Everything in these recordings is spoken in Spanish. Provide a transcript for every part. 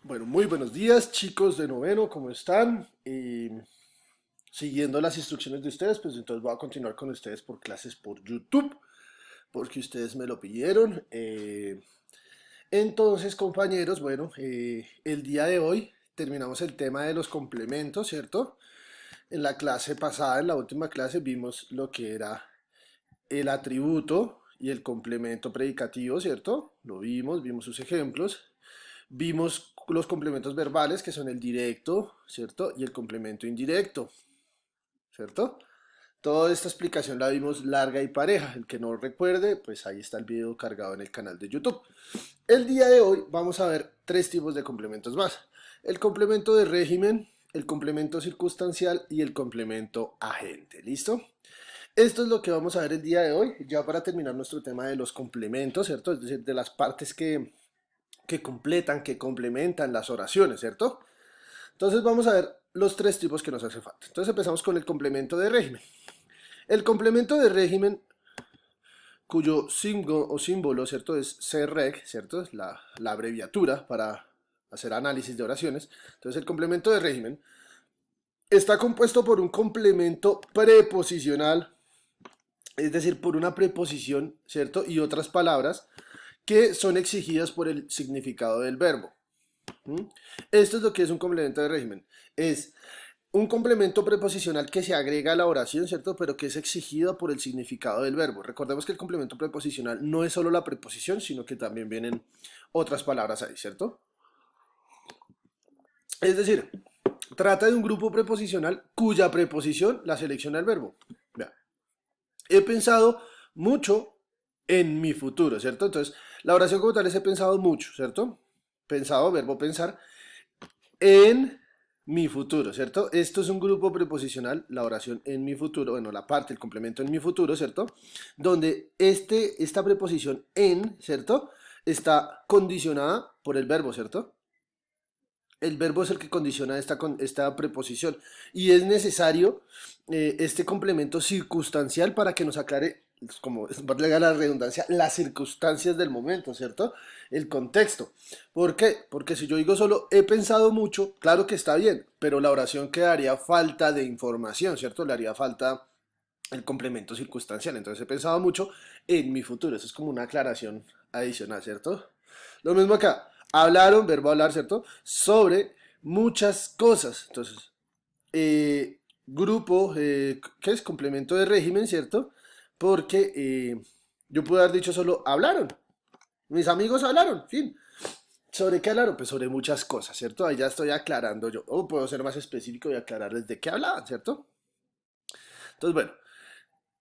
Bueno, muy buenos días chicos de noveno, ¿cómo están? Siguiendo las instrucciones de ustedes, pues entonces voy a continuar con ustedes por clases por YouTube, porque ustedes me lo pidieron. Entonces, compañeros, bueno, el día de hoy terminamos el tema de los complementos, ¿cierto? En la clase pasada, en la última clase, vimos lo que era el atributo y el complemento predicativo, ¿cierto? Lo vimos sus ejemplos. Vimos los complementos verbales, que son el directo, ¿cierto? Y el complemento indirecto, ¿cierto? Toda esta explicación la vimos larga y pareja. El que no recuerde, pues ahí está el video cargado en el canal de YouTube. El día de hoy vamos a ver tres tipos de complementos más. El complemento de régimen, el complemento circunstancial y el complemento agente. ¿Listo? Esto es lo que vamos a ver el día de hoy, ya para terminar nuestro tema de los complementos, ¿cierto? Es decir, de las partes que completan, que complementan las oraciones, ¿cierto? Entonces vamos a ver los tres tipos que nos hace falta. Entonces empezamos con el complemento de régimen. El complemento de régimen, cuyo signo o símbolo, ¿cierto? Es CREG, ¿cierto? Es la abreviatura para hacer análisis de oraciones. Entonces el complemento de régimen está compuesto por un complemento preposicional, es decir, por una preposición, ¿cierto? Y otras palabras que son exigidas por el significado del verbo. ¿Mm? Esto es lo que es un complemento de régimen. Es un complemento preposicional que se agrega a la oración, ¿cierto? Pero que es exigido por el significado del verbo. Recordemos que el complemento preposicional no es solo la preposición, sino que también vienen otras palabras ahí, ¿cierto? Es decir, trata de un grupo preposicional cuya preposición la selecciona el verbo. Vea, he pensado mucho en mi futuro, ¿cierto? Entonces, la oración como tal es he pensado mucho, ¿cierto? Pensado, verbo pensar, en mi futuro, ¿cierto? Esto es un grupo preposicional, la oración en mi futuro, bueno, la parte, el complemento en mi futuro, ¿cierto? Donde esta preposición en, ¿cierto? Está condicionada por el verbo, ¿cierto? El verbo es el que condiciona esta preposición y es necesario este complemento circunstancial para que nos aclare, como valga la redundancia, las circunstancias del momento, ¿cierto? El contexto. ¿Por qué? Porque si yo digo solo he pensado mucho, claro que está bien, pero la oración quedaría falta de información, ¿cierto? Le haría falta el complemento circunstancial. Entonces he pensado mucho en mi futuro. Eso es como una aclaración adicional, ¿cierto? Lo mismo acá. Hablaron, verbo hablar, ¿cierto? Sobre muchas cosas. Entonces, grupo, ¿qué es? Complemento de régimen, ¿cierto? Porque yo puedo haber dicho solo hablaron. Mis amigos hablaron, fin. ¿Sobre qué hablaron? Pues sobre muchas cosas, ¿cierto? Ahí ya estoy aclarando yo. O puedo ser más específico y aclararles de qué hablaban, ¿cierto? Entonces, bueno,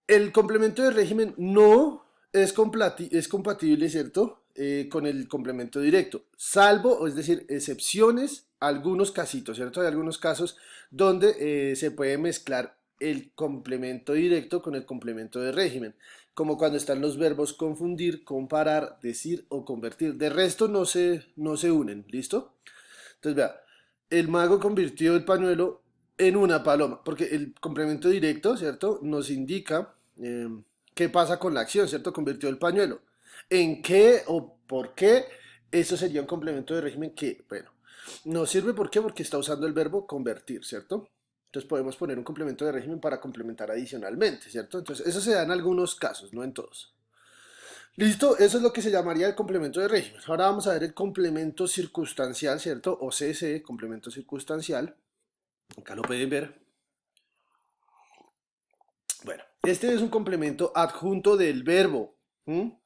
el complemento de régimen no es compatible, ¿cierto? Con el complemento directo, salvo, es decir, excepciones, algunos casitos, ¿cierto? Hay algunos casos donde se puede mezclar el complemento directo con el complemento de régimen, como cuando están los verbos confundir, comparar, decir o convertir. De resto no se unen, ¿listo? Entonces, vea, el mago convirtió el pañuelo en una paloma, porque el complemento directo, ¿cierto? Nos indica eh, qué pasa con la acción, ¿cierto? Convirtió el pañuelo. ¿En qué o por qué? Eso sería un complemento de régimen que, bueno, nos sirve, ¿por qué? Porque está usando el verbo convertir, ¿cierto? Entonces podemos poner un complemento de régimen para complementar adicionalmente, ¿cierto? Entonces eso se da en algunos casos, no en todos. Listo, eso es lo que se llamaría el complemento de régimen. Ahora vamos a ver el complemento circunstancial, ¿cierto? O CC, complemento circunstancial. Acá lo pueden ver. Bueno, este es un complemento adjunto del verbo, ¿m?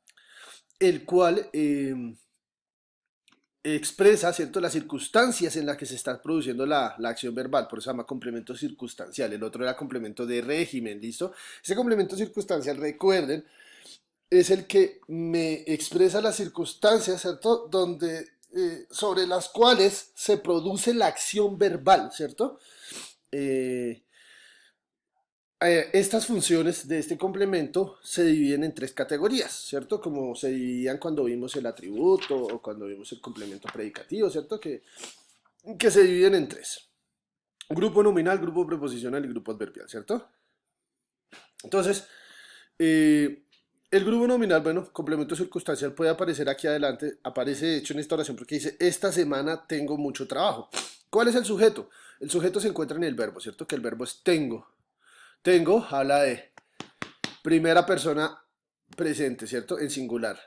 El cual expresa, ¿cierto?, las circunstancias en las que se está produciendo la acción verbal, por eso se llama complemento circunstancial. El otro era complemento de régimen, ¿listo? Ese complemento circunstancial, recuerden, es el que me expresa las circunstancias, ¿cierto? Donde, sobre las cuales se produce la acción verbal, ¿cierto? Eh, estas funciones de este complemento se dividen en tres categorías, ¿cierto? Como se dividían cuando vimos el atributo o cuando vimos el complemento predicativo, ¿cierto? Que se dividen en tres. Grupo nominal, grupo preposicional y grupo adverbial, ¿cierto? Entonces, eh, El grupo nominal, bueno, complemento circunstancial puede aparecer aquí adelante, aparece de hecho en esta oración porque dice, esta semana tengo mucho trabajo. ¿Cuál es el sujeto? El sujeto se encuentra en el verbo, ¿cierto? Que el verbo es tengo. Tengo habla de primera persona presente, ¿cierto? En singular.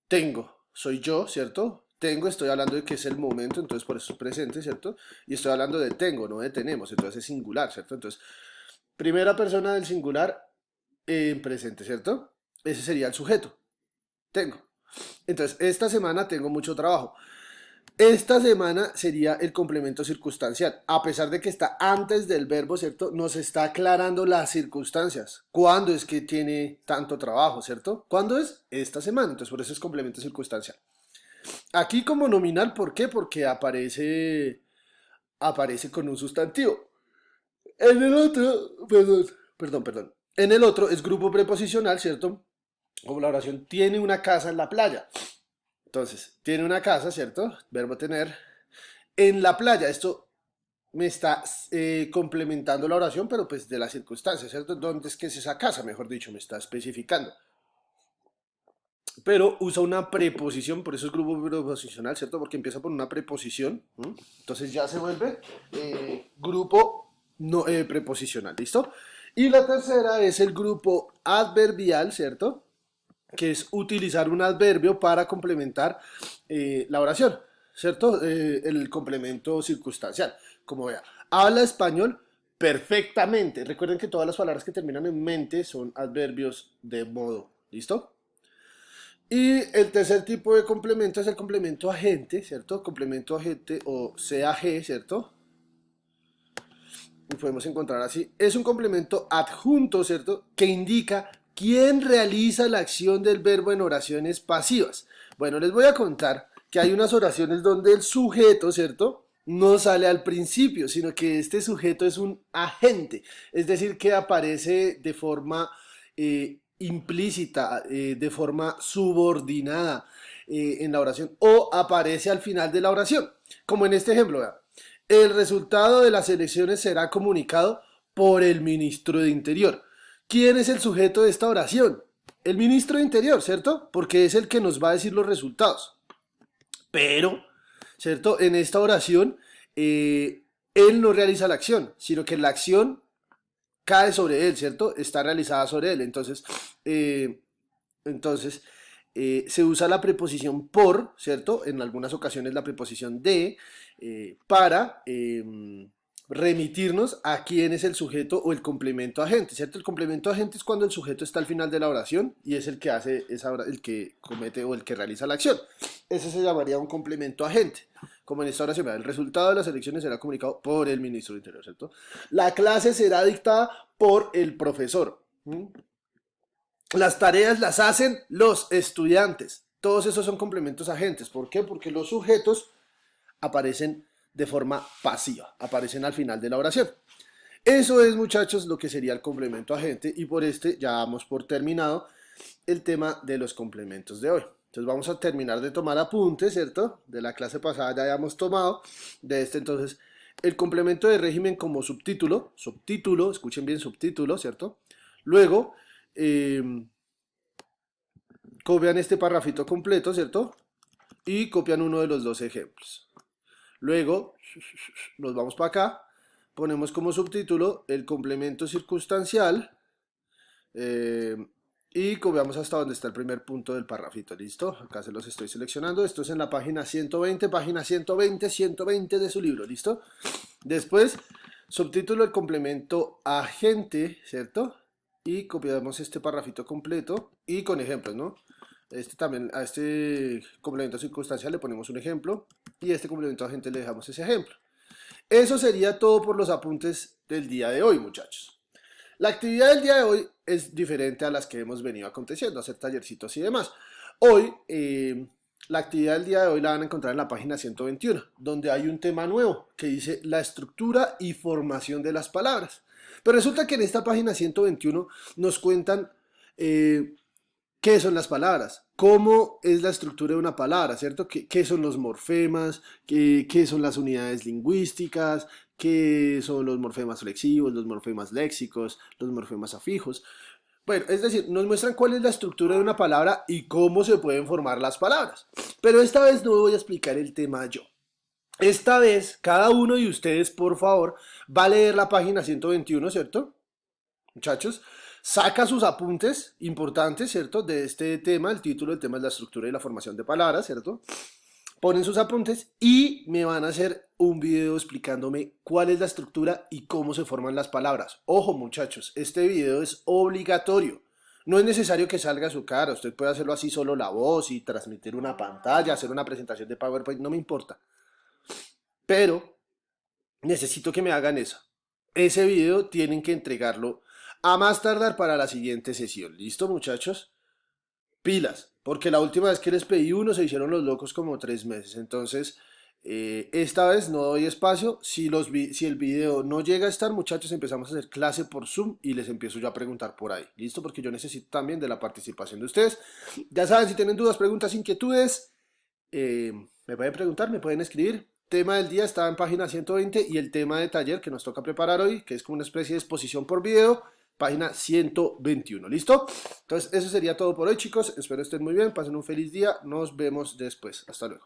Tengo, soy yo, ¿cierto? Tengo, estoy hablando de que es el momento, entonces por eso es presente, ¿cierto? Y estoy hablando de tengo, no de tenemos, entonces es singular, ¿cierto? Entonces, primera persona del singular en presente, ¿cierto? Ese sería el sujeto. Tengo. Entonces, esta semana tengo mucho trabajo. Esta semana sería el complemento circunstancial. A pesar de que está antes del verbo, ¿cierto? Nos está aclarando las circunstancias. ¿Cuándo es que tiene tanto trabajo, ¿cierto? ¿Cuándo es? Esta semana. Entonces, por eso es complemento circunstancial. Aquí como nominal, ¿por qué? Porque aparece con un sustantivo. En el otro, perdón. En el otro es grupo preposicional, ¿cierto? Como la oración tiene una casa en la playa. Entonces, tiene una casa, ¿cierto? Verbo tener. En la playa, esto me está complementando la oración, pero pues de las circunstancias, ¿cierto? ¿Dónde es que es esa casa? Mejor dicho, me está especificando. Pero usa una preposición, por eso es grupo preposicional, ¿cierto? Porque empieza por una preposición. ¿Mm? Entonces ya se vuelve grupo no, preposicional, ¿listo? Y la tercera es el grupo adverbial, ¿cierto? Que es utilizar un adverbio para complementar la oración, ¿cierto? El complemento circunstancial. Como vea, habla español perfectamente. Recuerden que todas las palabras que terminan en mente son adverbios de modo, ¿listo? Y el tercer tipo de complemento es el complemento agente, ¿cierto? Complemento agente o CAG, ¿cierto? Y podemos encontrar así. Es un complemento adjunto, ¿cierto? Que indica quién realiza la acción del verbo en oraciones pasivas. Bueno, les voy a contar que hay unas oraciones donde el sujeto, ¿cierto? No sale al principio, sino que este sujeto es un agente, es decir, que aparece de forma implícita, de forma subordinada en la oración, o aparece al final de la oración, como en este ejemplo, ¿verdad? El resultado de las elecciones será comunicado por el ministro de Interior. ¿Quién es el sujeto de esta oración? El ministro de Interior, ¿cierto? Porque es el que nos va a decir los resultados. Pero, ¿cierto? En esta oración, él no realiza la acción, sino que la acción cae sobre él, ¿cierto? Está realizada sobre él. Eh, entonces se usa la preposición por, ¿cierto? En algunas ocasiones la preposición de, para remitirnos a quién es el sujeto o el complemento agente, ¿cierto? El complemento agente es cuando el sujeto está al final de la oración y es el que hace el que comete o el que realiza la acción. Ese se llamaría un complemento agente. Como en esta oración, el resultado de las elecciones será comunicado por el ministro del Interior, ¿cierto? La clase será dictada por el profesor. ¿Mm? Las tareas las hacen los estudiantes. Todos esos son complementos agentes. ¿Por qué? Porque los sujetos aparecen de forma pasiva, aparecen al final de la oración. Eso es, muchachos, lo que sería el complemento agente y por este ya damos por terminado el tema de los complementos de hoy. Entonces vamos a terminar de tomar apuntes, ¿cierto? De la clase pasada ya habíamos tomado. De este entonces, el complemento de régimen como subtítulo, escuchen bien subtítulo, ¿cierto? Luego, copian este parrafito completo, ¿cierto? Y copian uno de los dos ejemplos. Luego, nos vamos para acá, ponemos como subtítulo el complemento circunstancial eh, y copiamos hasta donde está el primer punto del parrafito, ¿listo? Acá se los estoy seleccionando, esto es en la página 120, página 120, 120 de su libro, ¿listo? Después, subtítulo el complemento agente, ¿cierto? Y copiamos este parrafito completo y con ejemplos, ¿no? También a este complemento circunstancial le ponemos un ejemplo y a este complemento agente le dejamos ese ejemplo. Eso sería todo por los apuntes del día de hoy, muchachos. La actividad del día de hoy es diferente a las que hemos venido aconteciendo, hacer tallercitos y demás. Hoy, la actividad del día de hoy la van a encontrar en la página 121, donde hay un tema nuevo que dice la estructura y formación de las palabras. Pero resulta que en esta página 121 nos cuentan qué son las palabras, cómo es la estructura de una palabra, ¿cierto? ¿Qué son los morfemas? ¿Qué son las unidades lingüísticas? ¿Qué son los morfemas flexivos, los morfemas léxicos, los morfemas afijos? Bueno, es decir, nos muestran cuál es la estructura de una palabra y cómo se pueden formar las palabras. Pero esta vez no voy a explicar el tema yo. Esta vez, cada uno de ustedes, por favor, va a leer la página 121, ¿cierto? Muchachos, saca sus apuntes importantes, ¿cierto? De este tema, el título del tema es la estructura y la formación de palabras, ¿cierto? Ponen sus apuntes y me van a hacer un video explicándome cuál es la estructura y cómo se forman las palabras. Ojo muchachos, este video es obligatorio. No es necesario que salga su cara, usted puede hacerlo así solo la voz y transmitir una pantalla, hacer una presentación de PowerPoint, no me importa. Pero necesito que me hagan eso. Ese video tienen que entregarlo a más tardar para la siguiente sesión. ¿Listo muchachos? Pilas, porque la última vez que les pedí uno se hicieron los locos como 3 meses. Entonces, esta vez no doy espacio. Si el video no llega a estar, muchachos, empezamos a hacer clase por Zoom y les empiezo yo a preguntar por ahí. ¿Listo? Porque yo necesito también de la participación de ustedes. Ya saben, si tienen dudas, preguntas, inquietudes, me pueden preguntar, me pueden escribir. Tema del día está en página 120 y el tema de taller que nos toca preparar hoy, que es como una especie de exposición por video, página 121. ¿Listo? Entonces, eso sería todo por hoy, chicos. Espero estén muy bien, pasen un feliz día. Nos vemos después. Hasta luego.